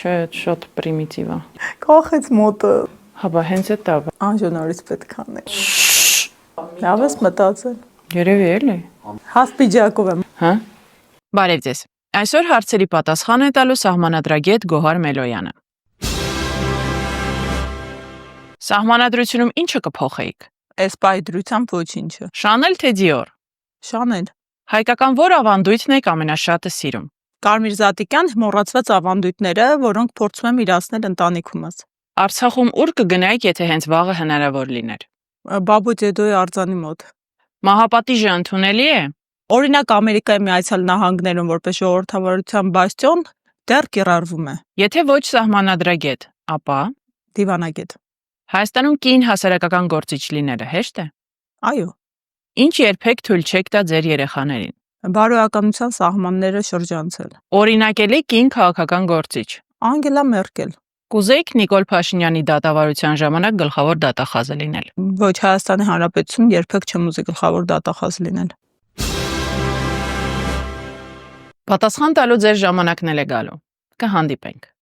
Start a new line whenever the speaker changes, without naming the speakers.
Չէ, շատ պրիմիտիվ է։
Կախեց մոտը։
Հա, հենց էդ է։
Անժոնորից պետք է անել։ Լավ ես մտածել։
Երևի էլի։
Հաստ պիջակով եմ։
Հա։
Բարև ձեզ։ Այսօր հարցերի պատասխան է տալու սահմանադրագետ Գոհար Մելոյանը։ Սահմանադրությունում ինչը կփոխեիք։
Այս պահի դրությամբ ոչինչը։
Շանել թե Dior։
Շանել։
Հայկական որ ավանդույթն եք ամենաշատը սիրում։
Կարմիր Զատիկյան մոռացված ավանդույթները, որոնք փորձում եմ իրացնել ընտանիքումս։
Արցախում ուր կգնայիք, եթե հենց վաղը հնարավոր լիներ։
Բաբու Ջեդոյի արձանի մոտ։
Մահապատիժը ընդունելի է։
Օրինակ Ամերիկայի Միացյալ Նահանգներում որպես ժողովրդավարության բաստիոն դեռ կիրառվում է։
Եթե ոչ սահմանադրագետ, ապա
Դիվանագետ։
Հայաստանում կին հասարակական գործիչ լինելը հեշտ է։
Այո։
Ինչ երբեք թույլ չեք տա ձեր երեխաներին։
Բարոյականության սահմանները շրջանցել։
Օրինակելի կին քաղաքական գործիչ։
Անգելա Մերկել։
Կուզեիք Նիկոլ Փաշինյանի դատավարության ժամանակ գլխավոր դատախազը լինել։
Ոչ, Հայաստանի Հանրապետություն երբեք չեմ ուզի գլխավոր դատախազ լինել։
Պատասխան տալու ձեր ժամանակն էլ է գալու։ Կհանդիպենք։